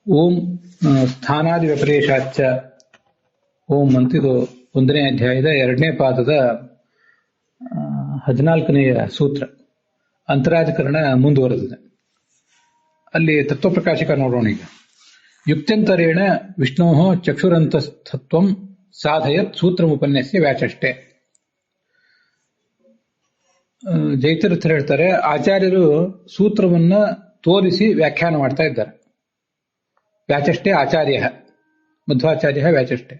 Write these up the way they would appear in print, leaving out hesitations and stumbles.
ಓಂ ಸ್ಥಾನಾದಿ ವ್ಯಪದೇಶಾಚ್ಚ ಓಂ ಅಂತಿದು 1ನೇ ಅಧ್ಯಾಯದ 2ನೇ ಪಾದದ 14ನೆಯ ಸೂತ್ರ ಅಂತರಾಧಿಕರಣ ಮುಂದುವರೆದಿದೆ. ಅಲ್ಲಿ ತತ್ವಪ್ರಕಾಶಿಕ ನೋಡೋಣ. ಈಗ ಯುಕ್ತ್ಯಂತರೇಣ ವಿಷ್ಣೋ ಚಕ್ಷುರಂತಸ್ಥತ್ವಂ ಸಾಧಯತ್ ಸೂತ್ರಮುಪನ್ಯಾಸ ವ್ಯಾಚಷ್ಟೆ. ಜೈತೀರ್ಥರು ಹೇಳ್ತಾರೆ, ಆಚಾರ್ಯರು ಸೂತ್ರವನ್ನ ತೋರಿಸಿ ವ್ಯಾಖ್ಯಾನ ಮಾಡ್ತಾ ಇದ್ದಾರೆ. ವ್ಯಾಚಷ್ಟೆ ಆಚಾರ್ಯ ಮಧ್ವಾಚಾರ್ಯ ವ್ಯಾಚಷ್ಟೆ.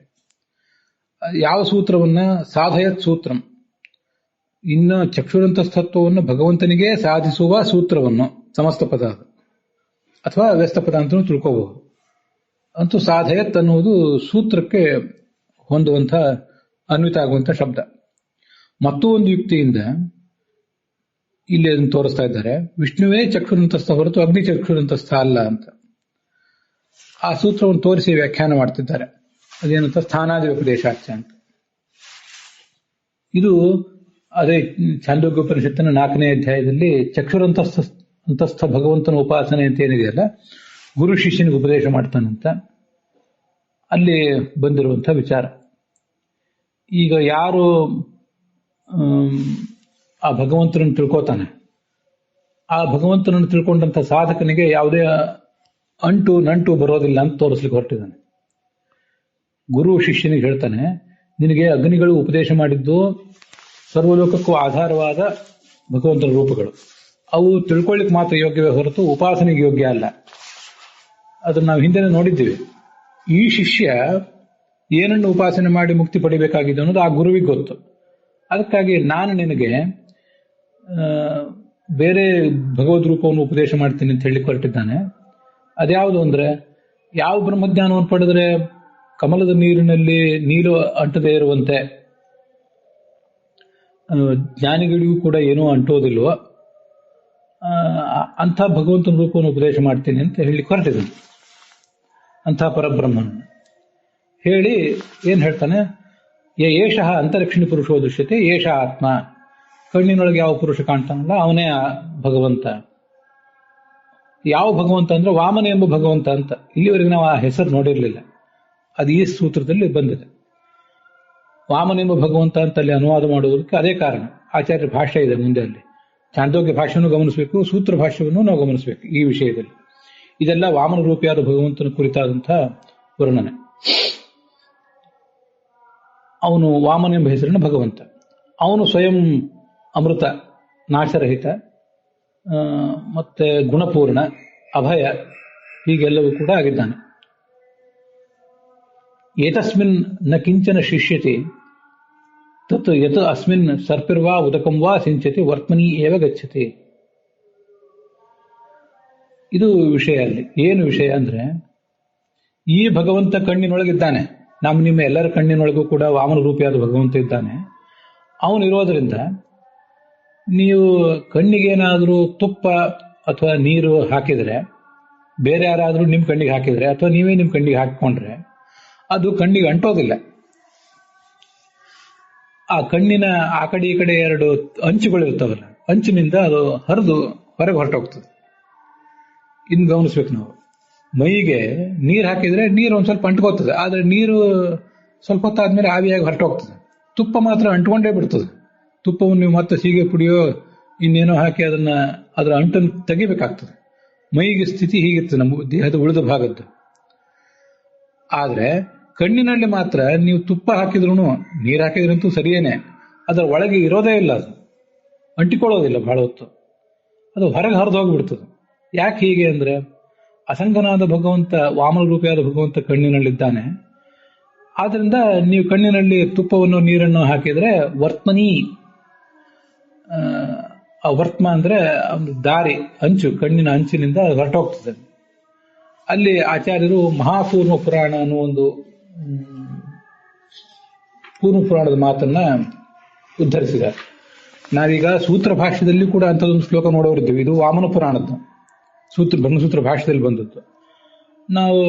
ಯಾವ ಸೂತ್ರವನ್ನ? ಸಾಧಯತ್ ಸೂತ್ರಂ, ಇನ್ನು ಚಕ್ಷುರಂತಸ್ಥತ್ವವನ್ನು ಭಗವಂತನಿಗೆ ಸಾಧಿಸುವ ಸೂತ್ರವನ್ನು, ಸಮಸ್ತ ಪದ ಅಥವಾ ವ್ಯಸ್ತ ಪದ ಅಂತ ತಿಳ್ಕೋಬಹುದು. ಅಂತೂ ಸಾಧಯತ್ ಅನ್ನುವುದು ಸೂತ್ರಕ್ಕೆ ಹೊಂದುವಂಥ ಅನ್ವಿತ ಆಗುವಂಥ ಶಬ್ದ. ಮತ್ತೂ ಒಂದು ಯುಕ್ತಿಯಿಂದ ಇಲ್ಲಿ ಅದನ್ನು ತೋರಿಸ್ತಾ ಇದ್ದಾರೆ. ವಿಷ್ಣುವೇ ಚಕ್ಷುರಂತಸ್ಥ ಹೊರತು ಅಗ್ನಿ ಚಕ್ಷುರಂತಸ್ಥ ಅಲ್ಲ ಅಂತ ಆ ಸೂತ್ರವನ್ನು ತೋರಿಸಿ ವ್ಯಾಖ್ಯಾನ ಮಾಡ್ತಿದ್ದಾರೆ. ಅದೇನಂತ ಸ್ಥಾನಾದಿ ಉಪದೇಶಾಚ ಅಂತ. ಇದು ಅದೇ ಛಾಂದೋಗ್ಯೋಪನಿಷತ್ತಿನ 4ನೇ ಅಧ್ಯಾಯದಲ್ಲಿ ಚಕ್ಷುರಂತಸ್ಥ ಭಗವಂತನ ಉಪಾಸನೆ ಅಂತ ಏನಿದೆಯಲ್ಲ, ಗುರು ಶಿಷ್ಯನಿಗೆ ಉಪದೇಶ ಮಾಡ್ತಾನಂತ ಅಲ್ಲಿ ಬಂದಿರುವಂಥ ವಿಚಾರ. ಈಗ ಯಾರು ಆ ಭಗವಂತನನ್ನು ತಿಳ್ಕೋತಾನೆ, ಆ ಭಗವಂತನನ್ನು ತಿಳ್ಕೊಂಡಂಥ ಸಾಧಕನಿಗೆ ಯಾವುದೇ ನಂಟು ಬರೋದಿಲ್ಲ ಅಂತ ತೋರಿಸ್ಲಿಕ್ಕೆ ಹೊರಟಿದ್ದಾನೆ. ಗುರು ಶಿಷ್ಯನಿಗೆ ಹೇಳ್ತಾನೆ, ನಿನಗೆ ಅಗ್ನಿಗಳು ಉಪದೇಶ ಮಾಡಿದ್ದು ಸರ್ವಲೋಕಕ್ಕೂ ಆಧಾರವಾದ ಭಗವಂತನ ರೂಪಗಳು. ಅವು ತಿಳ್ಕೊಳ್ಳಿಕ್ಕೆ ಮಾತ್ರ ಯೋಗ್ಯವೇ ಹೊರತು ಉಪಾಸನೆಗೆ ಯೋಗ್ಯ ಅಲ್ಲ. ಅದನ್ನು ನಾವು ಹಿಂದೆ ನೋಡಿದ್ದೀವಿ. ಈ ಶಿಷ್ಯ ಏನನ್ನು ಉಪಾಸನೆ ಮಾಡಿ ಮುಕ್ತಿ ಪಡಿಬೇಕಾಗಿದೆ ಅನ್ನೋದು ಆ ಗುರುವಿಗೆ ಗೊತ್ತು. ಅದಕ್ಕಾಗಿ ನಾನು ನಿನಗೆ ಬೇರೆ ಭಗವದ್ ರೂಪವನ್ನು ಉಪದೇಶ ಮಾಡ್ತೀನಿ ಅಂತ ಹೇಳಿ ಹೊರಟಿದ್ದಾನೆ. ಅದ್ಯಾವುದು ಅಂದ್ರೆ, ಯಾವ ಬ್ರಹ್ಮಜ್ಞಾನವನ್ನು ಪಡೆದ್ರೆ ಕಮಲದ ನೀರಿನಲ್ಲಿ ನೀರು ಅಂಟದೇ ಇರುವಂತೆ ಜ್ಞಾನಿಗಳಿಗೂ ಕೂಡ ಏನೂ ಅಂಟೋದಿಲ್ವೋ ಅಂಥ ಭಗವಂತನ ರೂಪವನ್ನು ಉಪದೇಶ ಮಾಡ್ತೀನಿ ಅಂತ ಹೇಳಿ ಹೊರಟಿದ್ದಾನೆ. ಅಂಥ ಪರಬ್ರಹ್ಮನ ಹೇಳಿ ಏನ್ ಹೇಳ್ತಾನೆ, ಏಷಃ ಅಂತರಿಕ್ಷಣಿ ಪುರುಷೋ ದೃಶ್ಯತೆ ಏಷ ಆತ್ಮ. ಕಣ್ಣಿನೊಳಗೆ ಯಾವ ಪುರುಷ ಕಾಣ್ತಾನಲ್ಲ ಅವನೇ ಭಗವಂತ. ಯಾವ ಭಗವಂತ ಅಂದ್ರೆ ವಾಮನ ಎಂಬ ಭಗವಂತ ಅಂತ. ಇಲ್ಲಿವರೆಗೆ ನಾವು ಆ ಹೆಸರು ನೋಡಿರಲಿಲ್ಲ. ಅದು ಈ ಸೂತ್ರದಲ್ಲಿ ಬಂದಿದೆ. ವಾಮನ ಎಂಬ ಭಗವಂತ ಅಂತ ಅಲ್ಲಿ ಅನುವಾದ ಮಾಡುವುದಕ್ಕೆ ಅದೇ ಕಾರಣ. ಆಚಾರ್ಯ ಭಾಷ್ಯ ಇದೆ ಮುಂದೆ. ಅಲ್ಲಿ ಚಾಂದೋಗ್ಯ ಭಾಷೆಯನ್ನು ಗಮನಿಸಬೇಕು, ಸೂತ್ರ ಭಾಷ್ಯವನ್ನು ನಾವು ಗಮನಿಸಬೇಕು. ಈ ವಿಷಯದಲ್ಲಿ ಇದೆಲ್ಲ ವಾಮನ ರೂಪಿಯಾದ ಭಗವಂತನ ಕುರಿತಾದಂತಹ ವರ್ಣನೆ. ಅವನು ವಾಮನ ಎಂಬ ಹೆಸರಿನ ಭಗವಂತ. ಅವನು ಸ್ವಯಂ ಅಮೃತ, ನಾಶರಹಿತ, ಮತ್ತೆ ಗುಣಪೂರ್ಣ, ಅಭಯ, ಹೀಗೆಲ್ಲವೂ ಕೂಡ ಆಗಿದ್ದಾನೆ. ಏತಸ್ಮಿನ್ ನ ಕಿಂಚನ ಶಿಷ್ಯತೆ ತತ್ ಯತ್ ಅಸ್ಮಿನ್ ಸರ್ಪಿರ್ವಾ ಉದಕಂ ವಾ ಸಿಂಚತಿ ವರ್ತಮನಿ ಏವ ಗಚ್ಚತಿ. ಇದು ವಿಷಯ. ಅಲ್ಲಿ ಏನು ವಿಷಯ ಅಂದ್ರೆ, ಈ ಭಗವಂತ ಕಣ್ಣಿನೊಳಗಿದ್ದಾನೆ. ನಿಮ್ಮ ಎಲ್ಲರ ಕಣ್ಣಿನೊಳಗೂ ಕೂಡ ವಾಮನ ರೂಪಿಯಾದ ಭಗವಂತ ಇದ್ದಾನೆ. ಅವನಿರೋದ್ರಿಂದ ನೀವು ಕಣ್ಣಿಗೇನಾದರೂ ತುಪ್ಪ ಅಥವಾ ನೀರು ಹಾಕಿದರೆ, ಬೇರೆ ಯಾರಾದರೂ ನಿಮ್ಮ ಕಣ್ಣಿಗೆ ಹಾಕಿದರೆ ಅಥವಾ ನೀವೇ ನಿಮ್ಮ ಕಣ್ಣಿಗೆ ಹಾಕಿಕೊಂಡ್ರೆ ಅದು ಕಣ್ಣಿಗೆ ಅಂಟೋದಿಲ್ಲ. ಆ ಕಣ್ಣಿನ ಆ ಕಡೆ ಈ ಕಡೆ 2 ಅಂಚುಗಳಿರ್ತಾವಲ್ಲ, ಅಂಚಿನಿಂದ ಅದು ಹರಿದು ಹೊರಗೆ ಹೊರಟೋಗ್ತದೆ. ಇನ್ನು ಗಮನಿಸ್ಬೇಕು ನಾವು. ಮೈಗೆ ನೀರು ಹಾಕಿದ್ರೆ ನೀರು ಒಂದು ಸ್ವಲ್ಪ ಅಂಟ್ಕೋತದೆ, ಆದರೆ ನೀರು ಸ್ವಲ್ಪ ಹೊತ್ತಾದ್ಮೇಲೆ ಆವಿಯಾಗಿ ಹೊರಟೋಗ್ತದೆ. ತುಪ್ಪ ಮಾತ್ರ ಅಂಟ್ಕೊಂಡೇ ಬಿಡ್ತದೆ. ತುಪ್ಪವನ್ನು ನೀವು ಮತ್ತೆ ಸೀಗೆ ಪುಡಿಯೋ ಇನ್ನೇನೋ ಹಾಕಿ ಅದರ ಅಂಟನ್ನು ತೆಗಿಬೇಕಾಗ್ತದೆ. ಮೈಗೆ ಸ್ಥಿತಿ ಹೀಗಿರ್ತದೆ ನಮ್ಮ ದೇಹದ ಉಳಿದ ಭಾಗದ್ದು. ಆದರೆ ಕಣ್ಣಿನಲ್ಲಿ ಮಾತ್ರ ನೀವು ತುಪ್ಪ ಹಾಕಿದ್ರು, ನೀರು ಹಾಕಿದ್ರಂತೂ ಸರಿಯೇನೆ, ಅದರ ಒಳಗೆ ಇರೋದೇ ಇಲ್ಲ, ಅದು ಅಂಟಿಕೊಳ್ಳೋದಿಲ್ಲ ಬಹಳ ಹೊತ್ತು, ಅದು ಹೊರಗೆ ಹರಿದು ಹೋಗಿಬಿಡ್ತದೆ. ಯಾಕೆ ಹೀಗೆ ಅಂದ್ರೆ, ಅಸಂಗನಾದ ಭಗವಂತ, ವಾಮನ ರೂಪಿಯಾದ ಭಗವಂತ ಕಣ್ಣಿನಲ್ಲಿದ್ದಾನೆ. ಆದ್ರಿಂದ ನೀವು ಕಣ್ಣಿನಲ್ಲಿ ತುಪ್ಪವನ್ನು ನೀರನ್ನು ಹಾಕಿದ್ರೆ ವರ್ತಮನಿ, ಆ ವರ್ತಮ ಅಂದ್ರೆ ದಾರಿ, ಅಂಚು, ಕಣ್ಣಿನ ಅಂಚಿನಿಂದ ಹೊರಟೋಗ್ತದೆ. ಅಲ್ಲಿ ಆಚಾರ್ಯರು ಮಹಾಪೂರ್ವ ಪುರಾಣ ಅನ್ನೋ ಒಂದು ಪೂರ್ವ ಪುರಾಣದ ಮಾತನ್ನ ಉದ್ಧರಿಸಿದ್ದಾರೆ. ನಾವೀಗ ಸೂತ್ರ ಭಾಷ್ಯದಲ್ಲಿ ಕೂಡ ಅಂಥದ್ದೊಂದು ಶ್ಲೋಕ ನೋಡೋರಿದ್ದೀವಿ. ಇದು ವಾಮನ ಪುರಾಣದ್ದು ಬ್ರಹ್ಮಸೂತ್ರ ಭಾಷ್ಯದಲ್ಲಿ ಬಂದದ್ದು. ನಾವು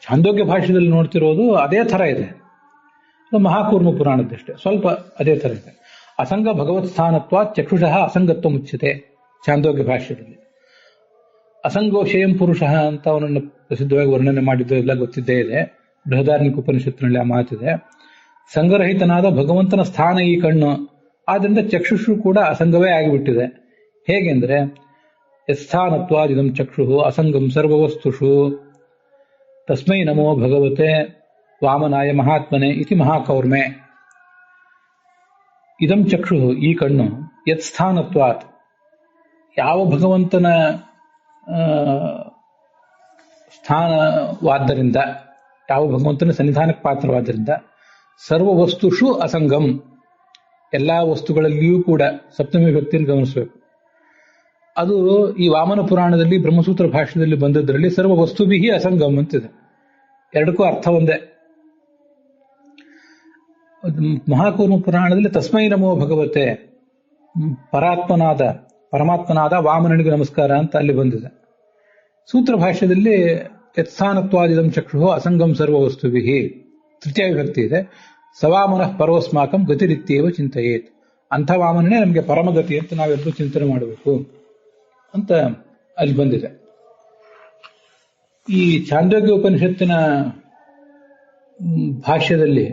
ಛಾಂದೋಗ್ಯ ಭಾಷ್ಯದಲ್ಲಿ ನೋಡ್ತಿರೋದು ಅದೇ ಥರ ಇದೆ. ಮಹಾಕೂರ್ಮ ಪುರಾಣದ್ದಷ್ಟೇ ಸ್ವಲ್ಪ ಅದೇ ಥರ ಇದೆ. ಅಸಂಗ ಭಗವತ್ ಸ್ಥಾನತ್ವ ಚಕ್ಷುಷಃ ಅಸಂಗತ್ವ ಮುಚ್ಯತೆ ಛಾಂದೋಗ್ಯ ಭಾಷ್ಯದಲ್ಲಿ. ಅಸಂಗೋಷೇಯಂ ಪುರುಷ ಅಂತ ಅವನನ್ನು ಪ್ರಸಿದ್ಧವಾಗಿ ವರ್ಣನೆ ಮಾಡಿದ್ದು ಎಲ್ಲ ಗೊತ್ತಿದ್ದೇ ಇದೆ. ಬೃಹದಾರಣ್ಯಕ ಉಪನಿಷತ್ತಿನಲ್ಲಿ ಆ ಮಾತಿದೆ. ಸಂಗರಹಿತನಾದ ಭಗವಂತನ ಸ್ಥಾನ ಈ ಕಣ್ಣು, ಆದ್ರಿಂದ ಚಕ್ಷುಷು ಕೂಡ ಅಸಂಗವೇ ಆಗಿಬಿಟ್ಟಿದೆ. ಹೇಗೆಂದ್ರೆ ಯಸ್ಥಾನತ್ವಾದಿದಂ ಚಕ್ಷು ಅಸಂಗಂ ಸರ್ವವಸ್ತುಷು ತಸ್ಮೈ ನಮೋ ಭಗವತೆ ವಾಮನಾಯ ಮಹಾತ್ಮನೆ ಇತಿ ಮಹಾಕೌರ್ಮೆ. ಇದಂ ಚಕ್ಷು ಈ ಕಣ್ಣು ಯತ್ಸ್ಥಾನತ್ವಾತ್ ಯಾವ ಭಗವಂತನ ಸ್ಥಾನವಾದ್ದರಿಂದ, ಯಾವ ಭಗವಂತನ ಸನ್ನಿಧಾನಕ್ಕೆ ಪಾತ್ರವಾದ್ದರಿಂದ, ಸರ್ವವಸ್ತುಷು ಅಸಂಗಂ ಎಲ್ಲಾ ವಸ್ತುಗಳಲ್ಲಿಯೂ ಕೂಡ ಸಪ್ತಮಿ ವ್ಯಕ್ತಿಯನ್ನು ಗಮನಿಸಬೇಕು. ಅದು ಈ ವಾಮನ ಪುರಾಣದಲ್ಲಿ ಬ್ರಹ್ಮಸೂತ್ರ ಭಾಷ್ಯದಲ್ಲಿ ಬಂದದ್ರಲ್ಲಿ ಸರ್ವ ವಸ್ತುಭಿಹಿ ಅಸಂಗಮ್ ಅಂತಿದೆ. ಎರಡಕ್ಕೂ ಅರ್ಥ ಒಂದೇ. ಮಹಾಕೂರ್ಮ ಪುರಾಣದಲ್ಲಿ ತಸ್ಮೈ ನಮೋ ಭಗವತೆ ಪರಮಾತ್ಮನಾದ ವಾಮನನಿಗೆ ನಮಸ್ಕಾರ ಅಂತ ಅಲ್ಲಿ ಬಂದಿದೆ. ಸೂತ್ರ ಭಾಷ್ಯದಲ್ಲಿ ಯತ್ಸ್ಥಾನತ್ವಾದಿದಂ ಚಕ್ಷು ಅಸಂಗಂ ಸರ್ವ ವಸ್ತುಭಿಹಿ ತೃತೀಯ ವಿಭಕ್ತಿ ಇದೆ. ಸವಾಮನಃ ಪರೋಸ್ಮಾಕಂ ಗತಿರಿತ್ಯೇವ ಚಿಂತೆಯೇತ್. ಅಂಥ ವಾಮನನೇ ನಮಗೆ ಪರಮಗತಿ ಅಂತ ನಾವೆಲ್ಲರೂ ಚಿಂತನೆ ಮಾಡಬೇಕು ಅಂತ ಅಲ್ಲಿ ಬಂದಿದೆ. ಈ ಛಾಂದೋಗ್ಯ ಉಪನಿಷತ್ತಿನ ಭಾಷ್ಯದಲ್ಲಿ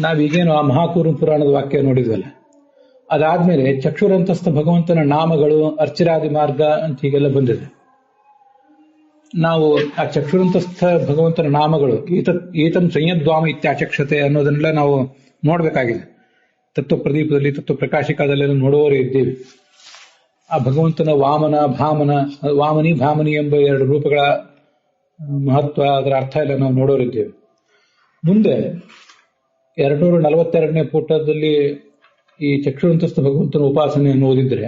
ನಾವೀಗೇನು ಆ ಮಹಾಕೂರ್ಮ ಪುರಾಣದ ವಾಕ್ಯ ನೋಡಿದ್ವಲ್ಲ, ಅದಾದ್ಮೇಲೆ ಚಕ್ಷುರಂತಸ್ಥ ಭಗವಂತನ ನಾಮಗಳು, ಅರ್ಚಿರಾದಿ ಮಾರ್ಗ ಅಂತ ಹೀಗೆಲ್ಲ ಬಂದಿದೆ. ನಾವು ಆ ಚಕ್ಷುರಂತಸ್ಥ ಭಗವಂತನ ನಾಮಗಳು ಏತಂ ಸಂಯದ್ವಾಮ ಇತ್ಯಾಚಕ್ಷತೆ ಅನ್ನೋದನ್ನೆಲ್ಲ ನಾವು ನೋಡ್ಬೇಕಾಗಿದೆ. ತತ್ವ ಪ್ರದೀಪದಲ್ಲಿ, ತತ್ವ ಪ್ರಕಾಶಿಕಾದಲ್ಲೆಲ್ಲ ನೋಡುವವರೇ ಇದ್ದೀವಿ. ಆ ಭಗವಂತನ ವಾಮನಿ ಭಾಮನಿ ಎಂಬ ಎರಡು ರೂಪಗಳ ಮಹತ್ವ, ಅದರ ಅರ್ಥ ಎಲ್ಲ ನಾವು ನೋಡೋರಿದ್ದೇವೆ. ಮುಂದೆ 242ನೇ ಪುಟದಲ್ಲಿ ಈ ಚಕ್ಷುರಂತಸ್ಥ ಭಗವಂತನ ಉಪಾಸನೆಯನ್ನು ಓದಿದ್ರೆ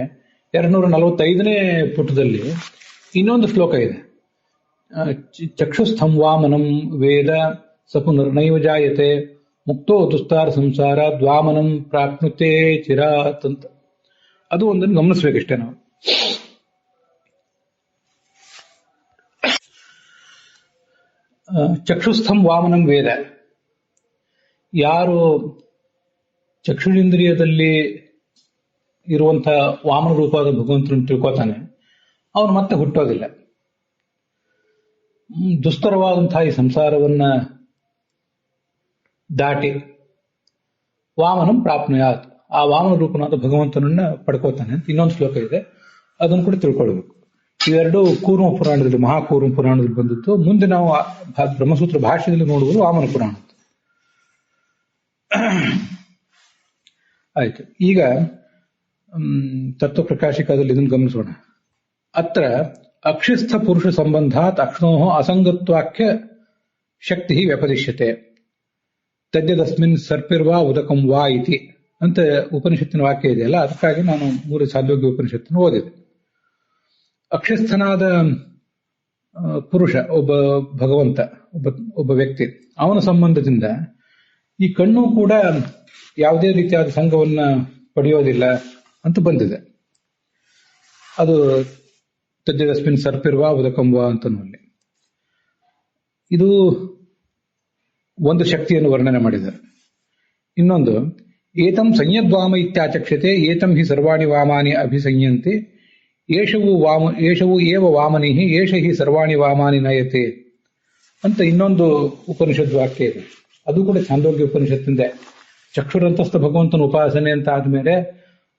245ನೇ ಪುಟದಲ್ಲಿ ಇನ್ನೊಂದು ಶ್ಲೋಕ ಇದೆ. ಚಕ್ಷುಸ್ಥಂ ವಾಮನಂ ವೇದ ಸ ಪುನರ್ನೈವ ಜಾಯತೆ ಮುಕ್ತೋ ದುಸ್ತಾರ ಸಂಸಾರ ದ್ವಾಮನಂ ಪ್ರಾಪ್ನುತೆ ಚಿರಾತ್ ಅಂತ. ಅದು ಒಂದನ್ನು ಗಮನಿಸ್ಬೇಕಷ್ಟೇ ನಾವು. ಚಕ್ಷುಸ್ಥಂ ವಾಮನಂ ವೇದ, ಯಾರು ಚಕ್ಷುರಿಂದ್ರಿಯದಲ್ಲಿ ಇರುವಂತಹ ವಾಮನ ರೂಪವಾದ ಭಗವಂತನನ್ನು ತಿಳ್ಕೊತಾನೆ, ಅವನು ಮತ್ತೆ ಹುಟ್ಟೋದಿಲ್ಲ. ದುಸ್ತರವಾದಂತಹ ಈ ಸಂಸಾರವನ್ನ ದಾಟಿ ವಾಮನಂ ಪ್ರಾಪ್ನುಯಾತ್, ಆ ವಾಮನ ರೂಪನಾದ ಭಗವಂತನನ್ನ ಪಡ್ಕೋತಾನೆ ಅಂತ ಇನ್ನೊಂದು ಶ್ಲೋಕ ಇದೆ. ಅದನ್ನು ಕೂಡ ತಿಳ್ಕೊಳ್ಬೇಕು. ಇವೆರಡು ಕೂರ್ಮ ಪುರಾಣದಲ್ಲಿ, ಮಹಾಕೂರ್ಮ ಪುರಾಣದಲ್ಲಿ ಬಂದದ್ದು. ಮುಂದೆ ನಾವು ಬ್ರಹ್ಮಸೂತ್ರ ಭಾಷ್ಯದಲ್ಲಿ ನೋಡುವುದು ವಾಮನ ಪುರಾಣ. ಆಯ್ತು. ಈಗ ತತ್ವ ಪ್ರಕಾಶಿಕಾದಲ್ಲಿ ಇದನ್ನು ಗಮನಿಸೋಣ. ಅತ್ರ ಅಕ್ಷಿಸ್ಥ ಪುರುಷ ಸಂಬಂಧಾತ್ ಅಕ್ಷ್ಣೋ ಅಸಂಗತ್ವಾಖ್ಯ ಶಕ್ತಿ ವ್ಯಪದಿಶ್ಯತೆ ತದ್ಯದಸ್ಮಿನ್ ಸರ್ಪಿರ್ವಾ ಉದಕಂ ವಾ ಇತಿ ಅಂತ ಉಪನಿಷತ್ತಿನ ವಾಕ್ಯ ಇದೆಯಲ್ಲ, ಅದಕ್ಕಾಗಿ ನಾನು 3 ಛಾಂದೋಗ್ಯ ಉಪನಿಷತ್ತನ್ನು ಓದಿದೆ. ಅಕ್ಷಿಸ್ಥನಾದ ಪುರುಷ, ಒಬ್ಬ ಭಗವಂತ, ಒಬ್ಬ ವ್ಯಕ್ತಿ, ಅವನ ಸಂಬಂಧದಿಂದ ಈ ಕಣ್ಣು ಕೂಡ ಯಾವುದೇ ರೀತಿಯಾದ ಸಂಘವನ್ನ ಪಡೆಯೋದಿಲ್ಲ ಅಂತ ಬಂದಿದೆ. ಅದು ತದ್ಯದಸ್ಮಿನ್ ಸರ್ಪಿರ್ವಾ ಉದಕಂವಾ ಅಂತನಲ್ಲಿ ಇದು ಒಂದು ಶಕ್ತಿಯನ್ನು ವರ್ಣನೆ ಮಾಡಿದ್ದಾರೆ. ಇನ್ನೊಂದು ಏತಂ ಸಂಯದ್ವಾಮ ಇತ್ಯಾಚಕ್ಷತೆ ಏತಂ ಹಿ ಸರ್ವಾಣಿ ವಾಮಾನಿ ಅಭಿಸಂಯಂತೆ ಏಷವು ಏವ ವಾಮನಿ ಏಷ ಹಿ ಸರ್ವಾಣಿ ವಾಮಾನಿ ನಯತೆ ಅಂತ ಇನ್ನೊಂದು ಉಪನಿಷತ್ ವಾಕ್ಯ ಇದೆ. ಅದು ಕೂಡ ಛಾಂದೋಗ್ಯ ಉಪನಿಷತ್ತಿಂದೆ. ಚಕ್ಷುರಂತಸ್ಥ ಭಗವಂತನ ಉಪಾಸನೆ ಅಂತ ಆದ್ಮೇಲೆ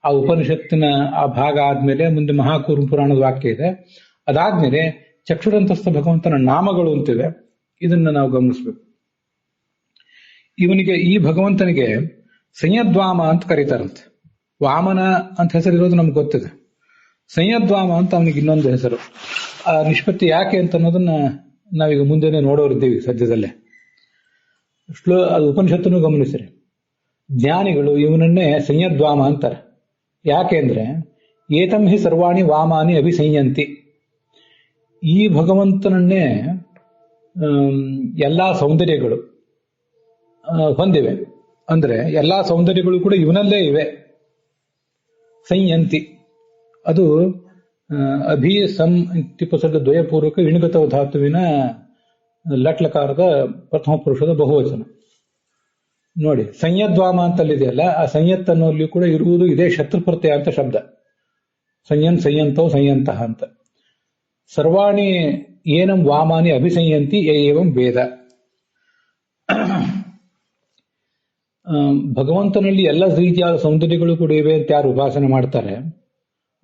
ಆ ಉಪನಿಷತ್ತಿನ ಆ ಭಾಗ ಆದ್ಮೇಲೆ ಮುಂದೆ ಮಹಾಕೂರ್ಮ ಪುರಾಣದ ವಾಕ್ಯ ಇದೆ. ಅದಾದ್ಮೇಲೆ ಚಕ್ಷುರಂತಸ್ಥ ಭಗವಂತನ ನಾಮಗಳು ಅಂತಿವೆ. ಇದನ್ನ ನಾವು ಗಮನಿಸಬೇಕು. ಈ ಭಗವಂತನಿಗೆ ಸಂಯದ್ವಾಮ ಅಂತ ಕರೀತಾರಂತೆ. ವಾಮನ ಅಂತ ಹೆಸರಿರೋದು ನಮ್ಗೆ ಗೊತ್ತಿದೆ. ಸಂಯದ್ವಾಮ ಅಂತ ಅವನಿಗೆ ಇನ್ನೊಂದು ಹೆಸರು. ಆ ನಿಷ್ಪತ್ತಿ ಯಾಕೆ ಅಂತ ಅನ್ನೋದನ್ನ ನಾವೀಗ ಮುಂದೆನೆ ನೋಡೋರಿದ್ದೀವಿ ಸದ್ಯದಲ್ಲೇ. ಅದು ಉಪನಿಷತ್ತನ್ನು ಗಮನಿಸಿರಿ. ಜ್ಞಾನಿಗಳು ಇವನನ್ನೇ ಸಂಯದ್ವಾಮ ಅಂತಾರೆ. ಯಾಕೆ ಅಂದ್ರೆ ಏತಂ ಹಿ ಸರ್ವಾಣಿ ವಾಮಾನಿ ಅಭಿಸಂಯಂತಿ. ಈ ಭಗವಂತನನ್ನೇ ಎಲ್ಲಾ ಸೌಂದರ್ಯಗಳು ಹೊಂದಿವೆ. ಅಂದ್ರೆ ಎಲ್ಲಾ ಸೌಂದರ್ಯಗಳು ಕೂಡ ಇವನಲ್ಲೇ ಇವೆ. ಸಂಯಂತಿ ಅದು ಅಭಿ ಸಂ ಇತ್ಯುಪಸರ್ಗ ದ್ವಯಪೂರ್ವಕ ಇಣುಗತ ಧಾತುವಿನ ಲಟ್ಲಕಾರದ ಪ್ರಥಮ ಪುರುಷದ ಬಹುವಚನ. ನೋಡಿ, ಸಂಯದ್ವಾಮ ಅಂತಲ್ಲಿದೆಯಲ್ಲ, ಆ ಸಂಯತ್ ಅನ್ನೋಲ್ಲಿ ಕೂಡ ಇರುವುದು ಇದೇ ಶತ್ರು ಪ್ರತ್ಯಯ ಅಂತ ಶಬ್ದ. ಸಂಯಂತೋ ಸಂಯಂತಃ ಅಂತ. ಸರ್ವಾಣಿ ಏನಂ ವಾಮಾನಿ ಅಭಿಸಂಯಂತಿ ಏವಂ ವೇದ. ಭಗವಂತನಲ್ಲಿ ಎಲ್ಲ ರೀತಿಯಾದ ಸೌಂದರ್ಯಗಳು ಕೂಡ ಇವೆ ಅಂತ ಯಾರು ಉಪಾಸನೆ ಮಾಡ್ತಾರೆ,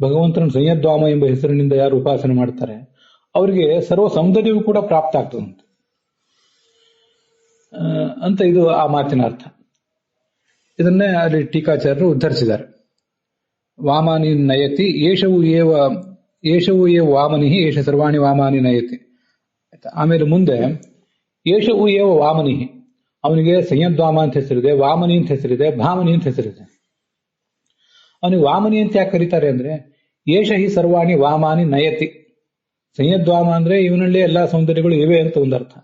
ಭಗವಂತನ ಸಂಯದ್ವಾಮ ಎಂಬ ಹೆಸರಿನಿಂದ ಯಾರು ಉಪಾಸನೆ ಮಾಡ್ತಾರೆ, ಅವರಿಗೆ ಸರ್ವ ಸೌಂದರ್ಯವೂ ಕೂಡ ಪ್ರಾಪ್ತ ಆಗ್ತದಂತೆ ಅಂತ ಇದು ಆ ಮಾತಿನ ಅರ್ಥ. ಇದನ್ನೇ ಅಲ್ಲಿ ಟೀಕಾಚಾರ್ಯರು ಉದ್ಧರಿಸಿದ್ದಾರೆ. ವಾಮಾನಿ ನಯತಿ ಏಷವು ಏವ ವಾಮನಿ ಏಷ ಸರ್ವಾಣಿ ವಾಮಾನಿ ನಯತಿ. ಆಮೇಲೆ ಮುಂದೆ ಏಷವು ಏವ ವಾಮನಿ, ಅವನಿಗೆ ಸಂಯದ್ವಾಮ ಅಂತ ಹೆಸರಿದೆ, ವಾಮನಿ ಅಂತ ಹೆಸರಿದೆ, ಭಾಮನಿ ಅಂತ ಹೆಸರಿದೆ. ಅವನಿಗೆ ವಾಮನಿ ಅಂತ ಯಾಕೆ ಕರೀತಾರೆ ಅಂದ್ರೆ ಏಷ ಹಿ ಸರ್ವಾಣಿ ವಾಮಾನಿ ನಯತಿ. ಸಂಯದ್ವಾಮ ಅಂದ್ರೆ ಇವನಲ್ಲಿ ಎಲ್ಲಾ ಸೌಂದರ್ಯಗಳು ಇವೆ ಅಂತ ಒಂದರ್ಥ.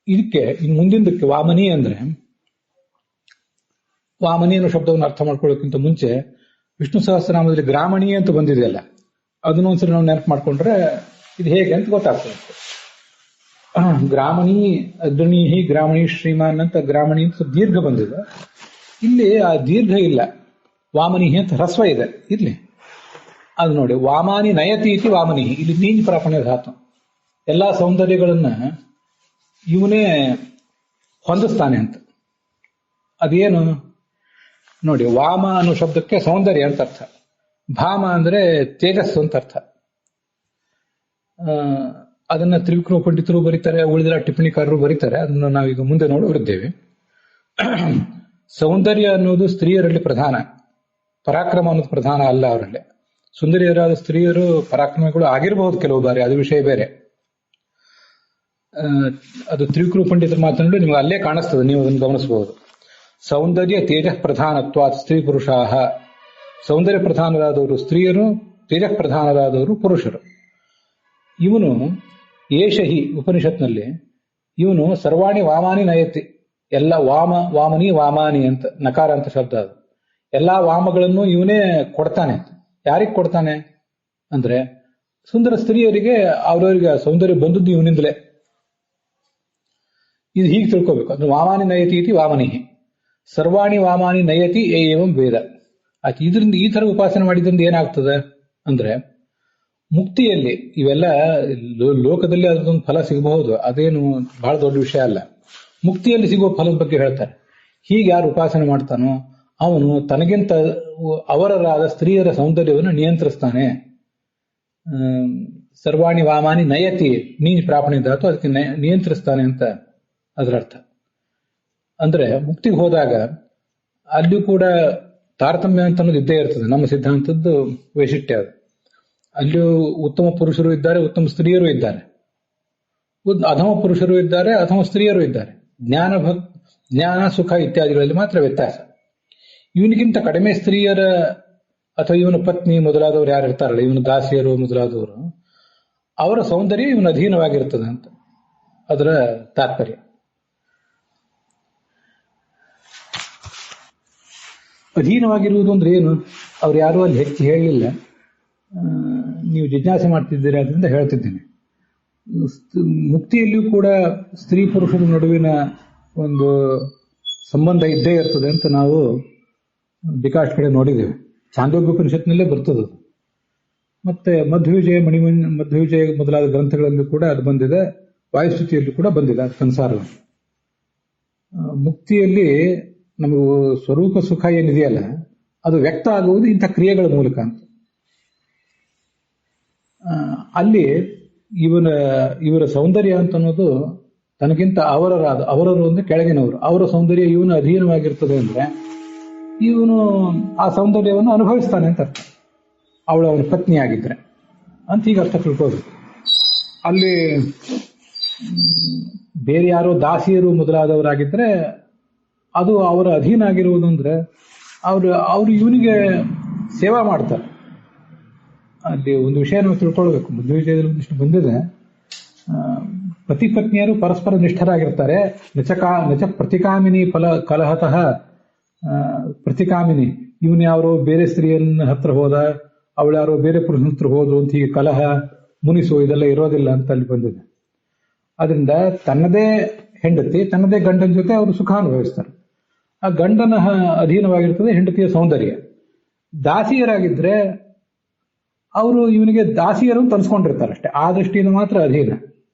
ಇದಕ್ಕೆ ಇನ್ನು ಮುಂದಿನದಕ್ಕೆ ವಾಮನಿ ಅಂದ್ರೆ, ವಾಮನಿ ಅನ್ನೋ ಶಬ್ದವನ್ನು ಅರ್ಥ ಮಾಡ್ಕೊಳ್ಳೋಕ್ಕಿಂತ ಮುಂಚೆ ವಿಷ್ಣು ಸಹಸ್ರನಾಮದಲ್ಲಿ ಗ್ರಾಮಣಿ ಅಂತ ಬಂದಿದೆಯಲ್ಲ, ಅದನ್ನೊಂದ್ಸರಿ ನಾವು ನೆನಪು ಮಾಡ್ಕೊಂಡ್ರೆ ಇದು ಹೇಗೆ ಅಂತ ಗೊತ್ತಾಗ್ತದೆ. ಗ್ರಾಮಣಿ ಅಗ್ರಣೀಹಿ ಗ್ರಾಮಣಿ ಶ್ರೀಮಾನ್ ಅಂತ ಗ್ರಾಮಣಿ ಅಂತ ದೀರ್ಘ ಬಂದಿದೆ. ಇಲ್ಲಿ ಆ ದೀರ್ಘ ಇಲ್ಲ, ವಾಮನಿ ಅಂತ ಹ್ರಸ್ವ ಇದೆ ಇಲ್ಲಿ. ಅದು ನೋಡಿ, ವಾಮಾನಿ ನಯತಿ ಇತಿ ವಾಮನಿ, ಇಲ್ಲಿ ನೀಂಜ್ ಪ್ರಾಪಣ್ಯ ಧಾತು. ಎಲ್ಲಾ ಸೌಂದರ್ಯಗಳನ್ನ ಇವನೇ ಹೊಂದಿಸ್ತಾನೆ ಅಂತ. ಅದೇನು ನೋಡಿ, ವಾಮ ಅನ್ನೋ ಶಬ್ದಕ್ಕೆ ಸೌಂದರ್ಯ ಅಂತ ಅರ್ಥ, ಭಾಮ ಅಂದ್ರೆ ತೇಜಸ್ಸು ಅಂತ ಅರ್ಥ. ಅದನ್ನ ತ್ರಿವಿಕ್ರಮ ಪಂಡಿತರು ಬರೀತಾರೆ, ಉಳಿದ ಟಿಪ್ಪಣಿಕಾರರು ಬರೀತಾರೆ. ಅದನ್ನ ನಾವೀಗ ಮುಂದೆ ನೋಡಿದ್ದೇವೆ. ಸೌಂದರ್ಯ ಅನ್ನೋದು ಸ್ತ್ರೀಯರಲ್ಲಿ ಪ್ರಧಾನ, ಪರಾಕ್ರಮ ಅನ್ನೋದು ಪ್ರಧಾನ ಅಲ್ಲ ಅವರಲ್ಲಿ. ಸುಂದರಿಯರಾದ ಸ್ತ್ರೀಯರು ಪರಾಕ್ರಮಗಳು ಆಗಿರಬಹುದು ಕೆಲವು ಬಾರಿ, ಅದು ವಿಷಯ ಬೇರೆ. ಅದು ತ್ರಿವಿಕ್ರಮ ಪಂಡಿತರ ಮಾತನಾಡಿ ನಿಮ್ಗೆ ಅಲ್ಲೇ ಕಾಣಿಸ್ತದೆ, ನೀವು ಅದನ್ನು ಗಮನಿಸಬಹುದು. ಸೌಂದರ್ಯ ತೇಜ ಪ್ರಧಾನತ್ವಾತ್ ಸ್ತ್ರೀ ಪುರುಷಾಹ, ಸೌಂದರ್ಯ ಪ್ರಧಾನರಾದವರು ಸ್ತ್ರೀಯರು, ತೇಜ ಪ್ರಧಾನರಾದವರು ಪುರುಷರು. ಇವನು ಏಷಹಿ ಉಪನಿಷತ್ನಲ್ಲಿ ಇವನು ಸರ್ವಾಣಿ ವಾಮಾನಿ ನಯತಿ, ಎಲ್ಲ ವಾಮನಿ ವಾಮಾನಿ ಅಂತ ನಕಾರ ಅಂತ ಶಬ್ದ ಅದು. ಎಲ್ಲಾ ವಾಮಗಳನ್ನು ಇವನೇ ಕೊಡ್ತಾನೆ. ಯಾರಿಗೆ ಕೊಡ್ತಾನೆ ಅಂದ್ರೆ ಸುಂದರ ಸ್ತ್ರೀಯರಿಗೆ, ಅವರವರಿಗೆ ಸೌಂದರ್ಯ ಬಂದದ್ದು ಇವನಿಂದಲೇ. ಇದು ಹೀಗೆ ತಿಳ್ಕೋಬೇಕು. ಅಂದ್ರೆ ವಾಮಾನಿ ನಯತಿ ಇತಿ ವಾಮನಿ, ಸರ್ವಾಣಿ ವಾಮಾನಿ ನಯತಿ ಏವಂ ವೇದ. ಆಯ್ತು, ಇದರಿಂದ ಈ ತರ ಉಪಾಸನೆ ಮಾಡಿದ್ರಿಂದ ಏನಾಗ್ತದೆ ಅಂದ್ರೆ ಮುಕ್ತಿಯಲ್ಲಿ ಇವೆಲ್ಲ ಲೋಕದಲ್ಲಿ ಅದೊಂದು ಫಲ ಸಿಗಬಹುದು, ಅದೇನು ಬಹಳ ದೊಡ್ಡ ವಿಷಯ ಅಲ್ಲ. ಮುಕ್ತಿಯಲ್ಲಿ ಸಿಗುವ ಫಲದ ಬಗ್ಗೆ ಹೇಳ್ತಾರೆ. ಹೀಗೆ ಯಾರು ಉಪಾಸನೆ ಮಾಡ್ತಾನೋ ಅವನು ತನಗಿಂತ ಅವರರಾದ ಸ್ತ್ರೀಯರ ಸೌಂದರ್ಯವನ್ನು ನಿಯಂತ್ರಿಸ್ತಾನೆ. ಸರ್ವಾಣಿ ವಾಮಾನಿ ನಯತಿ, ನೀನ್ ಪ್ರಾಪಣಿ ಧಾತು, ಅದಕ್ಕೆ ನಿಯಂತ್ರಿಸ್ತಾನೆ ಅಂತ ಅದರರ್ಥ. ಅಂದ್ರೆ ಮುಕ್ತಿಗೆ ಹೋದಾಗ ಅಲ್ಲಿಯೂ ಕೂಡ ತಾರತಮ್ಯ ಅಂತ ಅನ್ನೋದು ಇದ್ದೇ ಇರ್ತದೆ. ನಮ್ಮ ಸಿದ್ಧಾಂತದ್ದು ವೈಶಿಷ್ಟ್ಯ ಅದು. ಅಲ್ಲಿಯೂ ಉತ್ತಮ ಪುರುಷರು ಇದ್ದಾರೆ, ಉತ್ತಮ ಸ್ತ್ರೀಯರು ಇದ್ದಾರೆ, ಅಧಮ ಪುರುಷರು ಇದ್ದಾರೆ, ಅಧಮ ಸ್ತ್ರೀಯರು ಇದ್ದಾರೆ. ಜ್ಞಾನ ಸುಖ ಇತ್ಯಾದಿಗಳಲ್ಲಿ ಮಾತ್ರ ವ್ಯತ್ಯಾಸ. ಇವನಿಗಿಂತ ಕಡಿಮೆ ಸ್ತ್ರೀಯರ ಅಥವಾ ಇವನ ಪತ್ನಿ ಮೊದಲಾದವರು ಯಾರು ಇರ್ತಾರಲ್ಲ, ಇವನ ದಾಸಿಯರು ಮೊದಲಾದವರು, ಅವರ ಸೌಂದರ್ಯ ಇವನ ಅಧೀನವಾಗಿರ್ತದೆ ಅಂತ ಅದರ ತಾತ್ಪರ್ಯ. ಅಧೀನವಾಗಿರುವುದು ಅಂದ್ರೆ ಏನು? ಅವ್ರು ಯಾರು ಅಲ್ಲಿ ಹೆಚ್ಚು ಹೇಳಲಿಲ್ಲ, ನೀವು ಜಿಜ್ಞಾಸೆ ಮಾಡ್ತಿದ್ದೀರಿ ಅದರಿಂದ ಹೇಳ್ತಿದ್ದೀನಿ. ಮುಕ್ತಿಯಲ್ಲಿಯೂ ಕೂಡ ಸ್ತ್ರೀ ಪುರುಷರ ನಡುವಿನ ಒಂದು ಸಂಬಂಧ ಇದ್ದೇ ಇರ್ತದೆ ಅಂತ ನಾವು ಬೇಕಾಷ್ಟು ಕಡೆ ನೋಡಿದ್ದೇವೆ. ಚಾಂದೋಗ್ಯೋಪನಿಷತ್ನಲ್ಲೇ ಬರ್ತದೆ. ಮತ್ತೆ ಮಧ್ವವಿಜಯ ಮೊದಲಾದ ಗ್ರಂಥಗಳಲ್ಲೂ ಕೂಡ ಅದು ಬಂದಿದೆ, ವಾಯುಸ್ಥಿತಿಯಲ್ಲೂ ಕೂಡ ಬಂದಿದೆ ಅದು ಸಂಸಾರ. ಮುಕ್ತಿಯಲ್ಲಿ ನಮಗೆ ಸ್ವರೂಪ ಸುಖ ಏನಿದೆಯಲ್ಲ ಅದು ವ್ಯಕ್ತ ಆಗುವುದು ಇಂಥ ಕ್ರಿಯೆಗಳ ಮೂಲಕ ಅಂತ. ಅಲ್ಲಿ ಇವರ ಸೌಂದರ್ಯ ಅಂತ ಅನ್ನೋದು ತನಗಿಂತ ಅವರರು ಅಂದ್ರೆ ಕೆಳಗಿನವರು, ಅವರ ಸೌಂದರ್ಯ ಇವನು ಅಧೀನವಾಗಿರ್ತದೆ ಅಂದ್ರೆ ಇವನು ಆ ಸೌಂದರ್ಯವನ್ನು ಅನುಭವಿಸ್ತಾನೆ ಅಂತ ಅರ್ಥ. ಅವನ ಪತ್ನಿ ಆಗಿದ್ರೆ ಅಂತ ಈಗ ಅರ್ಥ ತಿಳ್ಕೋಬೇಕು. ಅಲ್ಲಿ ಬೇರೆ ಯಾರೋ ದಾಸಿಯರು ಮೊದಲಾದವರಾಗಿದ್ರೆ ಅದು ಅವರ ಅಧೀನ ಆಗಿರುವುದು ಅಂದ್ರೆ ಅವರು ಇವನಿಗೆ ಸೇವಾ ಮಾಡ್ತಾರೆ. ಅಲ್ಲಿ ಒಂದು ವಿಷಯ ನಾವು ತಿಳ್ಕೊಳ್ಬೇಕು. ಮಧ್ವವಿಜಯದಲ್ಲಿ ಒಂದಿಷ್ಟು ಬಂದಿದೆ. ಪತಿ ಪತ್ನಿಯರು ಪರಸ್ಪರ ನಿಷ್ಠರಾಗಿರ್ತಾರೆ. ನಚ ಪ್ರತಿಕಾಮಿನಿ ಕಲಹತಃ ಪ್ರತಿಕಾಮಿನಿ, ಇವನು ಯಾರೋ ಬೇರೆ ಸ್ತ್ರೀಯನ್ನ ಹತ್ರ ಹೋದ, ಅವಳು ಯಾರೋ ಬೇರೆ ಪುರುಷನ ಹತ್ರ ಹೋದ್ರು ಅಂತ ಹೀಗೆ ಕಲಹ ಮುನಿಸು ಇದೆಲ್ಲ ಇರೋದಿಲ್ಲ ಅಂತ ಅಲ್ಲಿ ಬಂದಿದೆ. ಅದರಿಂದ ತನ್ನದೇ ಹೆಂಡತಿ ತನ್ನದೇ ಗಂಡನ ಜೊತೆ ಅವರು ಸುಖ ಅನುಭವಿಸ್ತಾರೆ. ಆ ಗಂಡನ ಅಧೀನವಾಗಿರ್ತದೆ ಹೆಂಡತಿಯ ಸೌಂದರ್ಯ. ದಾಸಿಯರಾಗಿದ್ರೆ ಅವರು ಇವನಿಗೆ ದಾಸಿಯರು ಅಂತ ಅನ್ಸ್ಕೊಂಡಿರ್ತಾರೆ ಅಷ್ಟೇ, ಆ ದೃಷ್ಟಿಯಿಂದ ಮಾತ್ರ ಅಧೀನ.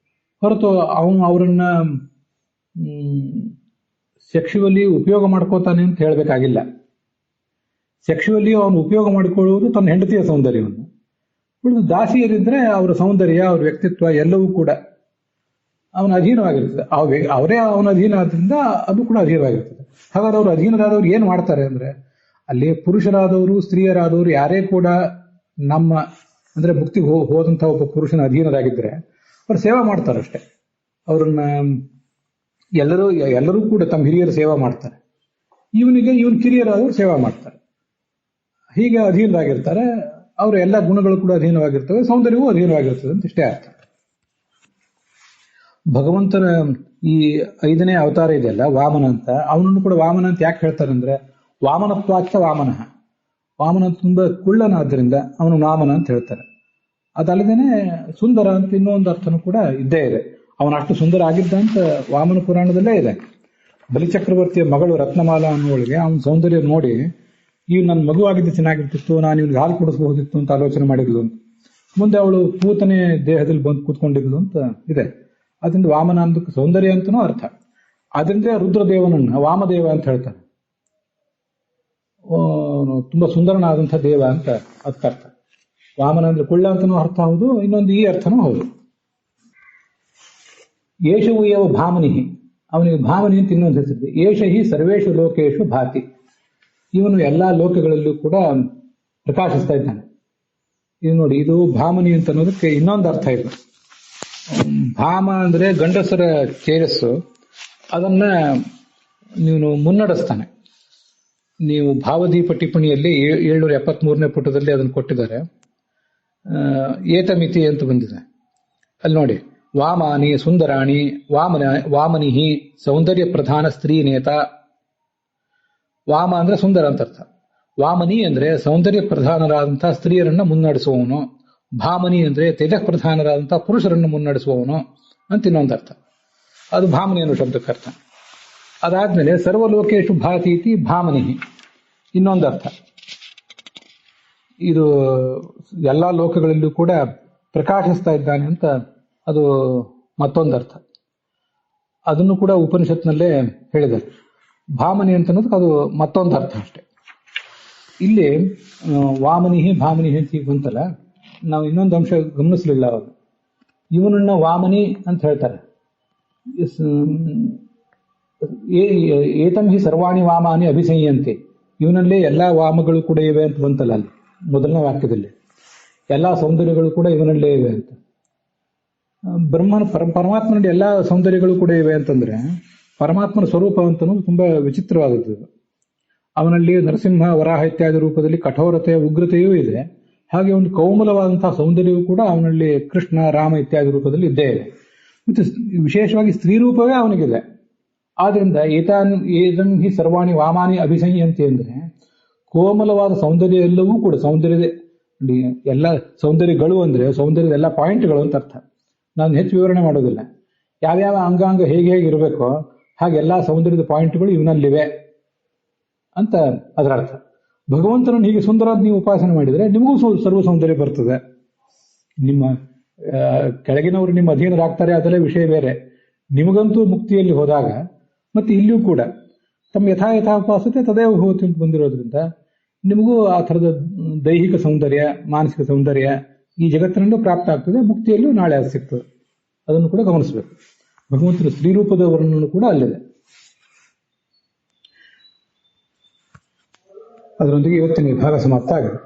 ಹೊರತು ಅವನು ಅವರನ್ನ ಸೆಕ್ಸುವಲಿ ಉಪಯೋಗ ಮಾಡ್ಕೋತಾನೆ ಅಂತ ಹೇಳಬೇಕಾಗಿಲ್ಲ. ಸೆಕ್ಸುವಲಿ ಅವನು ಉಪಯೋಗ ಮಾಡಿಕೊಳ್ಳುವುದು ತನ್ನ ಹೆಂಡತಿಯ ಸೌಂದರ್ಯವನ್ನು. ಉಳಿದು ದಾಸಿಯರಿದ್ರೆ ಅವರ ಸೌಂದರ್ಯ, ಅವರ ವ್ಯಕ್ತಿತ್ವ ಎಲ್ಲವೂ ಕೂಡ ಅವನ ಅಧೀನವಾಗಿರ್ತದೆ. ಅವರೇ ಅವನ ಅಧೀನ ಆದ್ರಿಂದ ಅದು ಕೂಡ ಅಧೀನವಾಗಿರ್ತದೆ. ಹಾಗಾದ್ರೆ ಅವರು ಅಧೀನರಾದವ್ರು ಏನು ಮಾಡ್ತಾರೆ ಅಂದ್ರೆ, ಅಲ್ಲಿ ಪುರುಷರಾದವರು ಸ್ತ್ರೀಯರಾದವರು ಯಾರೇ ಕೂಡ ನಮ್ಮ ಅಂದ್ರೆ ಮುಕ್ತಿಗೆ ಹೋದಂಥ ಒಬ್ಬ ಪುರುಷನ ಅಧೀನರಾಗಿದ್ರೆ ಅವ್ರು ಸೇವಾ ಮಾಡ್ತಾರಷ್ಟೇ. ಅವ್ರನ್ನ ಎಲ್ಲರೂ ಕೂಡ ತಮ್ಮ ಹಿರಿಯರು ಸೇವಾ ಮಾಡ್ತಾರೆ. ಇವನ್ ಕಿರಿಯರಾದವರು ಸೇವಾ ಮಾಡ್ತಾರೆ. ಹೀಗೆ ಅಧೀನರಾಗಿರ್ತಾರೆ. ಅವರ ಎಲ್ಲ ಗುಣಗಳು ಕೂಡ ಅಧೀನವಾಗಿರ್ತವೆ, ಸೌಂದರ್ಯವೂ ಅಧೀನವಾಗಿರ್ತದೆ ಅಂತ ಇಷ್ಟೇ ಅರ್ಥ. ಭಗವಂತನ ಈ 5ನೇ ಅವತಾರ ಇದೆಯಲ್ಲ ವಾಮನ ಅಂತ, ಅವನನ್ನು ಕೂಡ ವಾಮನ ಅಂತ ಯಾಕೆ ಹೇಳ್ತಾರೆ ಅಂದ್ರೆ, ವಾಮನತ್ವಾಚ ವಾಮನ, ವಾಮನ ತುಂಬಾ ಕುಳ್ಳನಾದ್ದರಿಂದ ಅವನು ವಾಮನ ಅಂತ ಹೇಳ್ತಾರೆ. ಅದಲ್ಲದೇನೆ ಸುಂದರ ಅಂತ ಇನ್ನೊಂದು ಅರ್ಥನೂ ಕೂಡ ಇದ್ದೇ ಇದೆ. ಅವನಷ್ಟು ಸುಂದರ ಆಗಿದ್ದ ಅಂತ ವಾಮನ ಪುರಾಣದಲ್ಲೇ ಇದೆ. ಬಲಿಚಕ್ರವರ್ತಿಯ ಮಗಳು ರತ್ನಮಾಲಾ ಅನ್ನೋಳಿಗೆ ಅವನ ಸೌಂದರ್ಯ ನೋಡಿ ನನ್ನ ಮಗುವಾಗಿದ್ದು ಚೆನ್ನಾಗಿರ್ತಿತ್ತು, ನಾನು ಇವ್ನಿಗೆ ಹಾಲು ಕೊಡಿಸಬಹುದಿತ್ತು ಅಂತ ಆಲೋಚನೆ ಮಾಡಿದ್ಲು ಅಂತ. ಮುಂದೆ ಅವಳು ಪೂತನೆ ದೇಹದಲ್ಲಿ ಬಂದು ಕೂತ್ಕೊಂಡಿದ್ಲು ಅಂತ ಇದೆ. ಅದರಿಂದ ವಾಮನ ಅಂದಕ್ಕೆ ಸೌಂದರ್ಯ ಅಂತನೂ ಅರ್ಥ. ಅದರಿಂದ ರುದ್ರದೇವನನ್ನ ವಾಮದೇವ ಅಂತ ಹೇಳ್ತಾರೆ. ತುಂಬಾ ಸುಂದರನಾದಂಥ ದೇವ ಅಂತ ಅದಕ್ಕರ್ಥ. ವಾಮನ ಅಂದ್ರೆ ಕುಳ್ಳ ಅಂತನೂ ಅರ್ಥ ಹೌದು, ಇನ್ನೊಂದು ಈ ಅರ್ಥನೂ ಹೌದು. ಏಷವು ಏವ ಭಾಮನಿ, ಅವನಿಗೆ ಭಾಮನಿ ಅಂತ ಇನ್ನೊಂದು ಹೆಸರಿದೆ. ಏಷ ಹಿ ಸರ್ವೇಷು ಲೋಕೇಶು ಭಾತಿ, ಇವನು ಎಲ್ಲಾ ಲೋಕಗಳಲ್ಲೂ ಕೂಡ ಪ್ರಕಾಶಿಸ್ತಾ ಇದ್ದಾನೆ. ಇದು ನೋಡಿ, ಇದು ಭಾಮನಿ ಅಂತ ಅನ್ನೋದಕ್ಕೆ ಇನ್ನೊಂದು ಅರ್ಥ ಇದೆ. ಭಾಮ ಅಂದ್ರೆ ಗಂಡಸರ ಚೇರಸ್ಸು, ಅದನ್ನ ನೀನು ಮುನ್ನಡೆಸ್ತಾನೆ. ನೀವು ಭಾವದೀಪ ಟಿಪ್ಪಣಿಯಲ್ಲಿ 773ನೇ ಪುಟದಲ್ಲಿ ಅದನ್ನು ಕೊಟ್ಟಿದ್ದಾರೆ. ಏತಮಿತಿ ಅಂತ ಬಂದಿದೆ ಅಲ್ಲಿ ನೋಡಿ. ವಾಮಾನಿ ಸುಂದರಾಣಿ ವಾಮನಿಹಿ ಸೌಂದರ್ಯ ಪ್ರಧಾನ ಸ್ತ್ರೀ ನೇತ. ವಾಮ ಅಂದ್ರೆ ಸುಂದರ ಅಂತ ಅರ್ಥ. ವಾಮನಿ ಅಂದ್ರೆ ಸೌಂದರ್ಯ ಪ್ರಧಾನರಾದಂತಹ ಸ್ತ್ರೀಯರನ್ನ ಮುನ್ನಡೆಸುವವನು. ಭಾಮನಿ ಅಂದ್ರೆ ತೇಜ ಪ್ರಧಾನರಾದಂತಹ ಪುರುಷರನ್ನು ಮುನ್ನಡೆಸುವವನು ಅಂತ ಇನ್ನೊಂದು ಅರ್ಥ. ಅದು ಭಾಮನಿ ಅನ್ನೋ ಶಬ್ದಕ್ಕೆ ಅರ್ಥ. ಅದಾದ್ಮೇಲೆ ಸರ್ವಲೋಕೇಶು ಭಾತಿ ಇತಿ ಭಾಮನಿ ಇನ್ನೊಂದು ಅರ್ಥ. ಇದು ಎಲ್ಲಾ ಲೋಕಗಳಲ್ಲೂ ಕೂಡ ಪ್ರಕಾಶಿಸ್ತಾ ಇದ್ದಾನೆ ಅಂತ ಅದು ಮತ್ತೊಂದು ಅರ್ಥ. ಅದನ್ನು ಕೂಡ ಉಪನಿಷತ್ನಲ್ಲೇ ಹೇಳಿದ್ದಾರೆ. ಭಾಮನಿ ಅಂತ ಅನ್ನೋದಕ್ಕೆ ಅದು ಮತ್ತೊಂದು ಅರ್ಥ ಅಷ್ಟೆ. ಇಲ್ಲಿ ವಾಮನಿಹಿ ಭಾಮನಿಹಿ ಅಂತ ಈಗ ಬಂತಲ್ಲ, ನಾವು ಇನ್ನೊಂದು ಅಂಶ ಗಮನಿಸಲಿಲ್ಲ. ಅವರು ಇವನನ್ನ ವಾಮನಿ ಅಂತ ಹೇಳ್ತಾರೆ. ಏತಂ ಹಿ ಸರ್ವಾಣಿ ವಾಮಾನಿ ಅಭಿಸಂಯಂತೆ, ಇವನಲ್ಲೇ ಎಲ್ಲಾ ವಾಮಗಳು ಕೂಡ ಇವೆ ಅಂತ ಬಂತಲ್ಲ ಅಲ್ಲಿ ಮೊದಲನೇ ವಾಕ್ಯದಲ್ಲಿ. ಎಲ್ಲಾ ಸೌಂದರ್ಯಗಳು ಕೂಡ ಇವನಲ್ಲೇ ಇವೆ ಅಂತ. ಪರಮಾತ್ಮನಲ್ಲಿ ಎಲ್ಲಾ ಸೌಂದರ್ಯಗಳು ಕೂಡ ಇವೆ ಅಂತಂದ್ರೆ ಪರಮಾತ್ಮನ ಸ್ವರೂಪ ಅಂತನೂ ತುಂಬಾ ವಿಚಿತ್ರವಾದದ್ದು. ಅವನಲ್ಲಿ ನರಸಿಂಹ ವರಾಹ ಇತ್ಯಾದಿ ರೂಪದಲ್ಲಿ ಕಠೋರತೆ ಉಗ್ರತೆಯೂ ಇದೆ. ಹಾಗೆ ಒಂದು ಕೌಮಲವಾದಂತಹ ಸೌಂದರ್ಯವೂ ಕೂಡ ಅವನಲ್ಲಿ ಕೃಷ್ಣ ರಾಮ ಇತ್ಯಾದಿ ರೂಪದಲ್ಲಿ ಇದ್ದೇ ಇದೆ. ಮತ್ತೆ ವಿಶೇಷವಾಗಿ ಸ್ತ್ರೀ ರೂಪವೇ ಅವನಿಗಿದೆ. ಆದ್ರಿಂದ ಏತಂ ಹಿ ಸರ್ವಾಣಿ ವಾಮಾನಿ ಅಭಿಸಂಯಂತೆ ಅಂದ್ರೆ ಕೋಮಲವಾದ ಸೌಂದರ್ಯ ಎಲ್ಲವೂ ಕೂಡ ಸೌಂದರ್ಯದ ಎಲ್ಲ ಸೌಂದರ್ಯಗಳು ಅಂದ್ರೆ ಸೌಂದರ್ಯದ ಎಲ್ಲ ಪಾಯಿಂಟ್ಗಳು ಅಂತ ಅರ್ಥ. ನಾನು ಹೆಚ್ಚು ವಿವರಣೆ ಮಾಡೋದಿಲ್ಲ. ಯಾವ್ಯಾವ ಅಂಗಾಂಗ ಹೇಗೆ ಇರಬೇಕೋ ಹಾಗೆ ಎಲ್ಲಾ ಸೌಂದರ್ಯದ ಪಾಯಿಂಟ್ಗಳು ಇವನಲ್ಲಿವೆ ಅಂತ ಅದರ ಅರ್ಥ. ಭಗವಂತನನ್ನು ಹೀಗೆ ಸುಂದರಾದ ನೀವು ಉಪಾಸನೆ ಮಾಡಿದರೆ ನಿಮಗೂ ಸರ್ವ ಸೌಂದರ್ಯ ಬರ್ತದೆ. ನಿಮ್ಮ ಕೆಳಗಿನವರು ನಿಮ್ಮ ಅಧೀನರಾಗ್ತಾರೆ, ಅದರಲ್ಲೇ ವಿಷಯ ಬೇರೆ. ನಿಮಗಂತೂ ಮುಕ್ತಿಯಲ್ಲಿ ಹೋದಾಗ ಮತ್ತೆ ಇಲ್ಲಿಯೂ ಕೂಡ ತಮ್ಮ ಯಥಾಯಥಾಪಾಸತೆ ತದೇವ ಹೋತಿ ಅಂತ ಬಂದಿರೋದ್ರಿಂದ ನಿಮಗೂ ಆ ಥರದ ದೈಹಿಕ ಸೌಂದರ್ಯ ಮಾನಸಿಕ ಸೌಂದರ್ಯ ಈ ಜಗತ್ತಿನಲ್ಲೂ ಪ್ರಾಪ್ತ ಆಗ್ತದೆ, ಮುಕ್ತಿಯಲ್ಲೂ ನಾಳೆ ಅದು ಸಿಗ್ತದೆ. ಅದನ್ನು ಕೂಡ ಗಮನಿಸಬೇಕು. ಭಗವಂತನ ಸ್ತ್ರೀರೂಪದ ವರ್ಣನೂ ಕೂಡ ಅಲ್ಲಿದೆ. ಅದರೊಂದಿಗೆ ಇವತ್ತಿನ ವಿಭಾಗ ಸಮಾಪ್ತ ಆಗಿದೆ.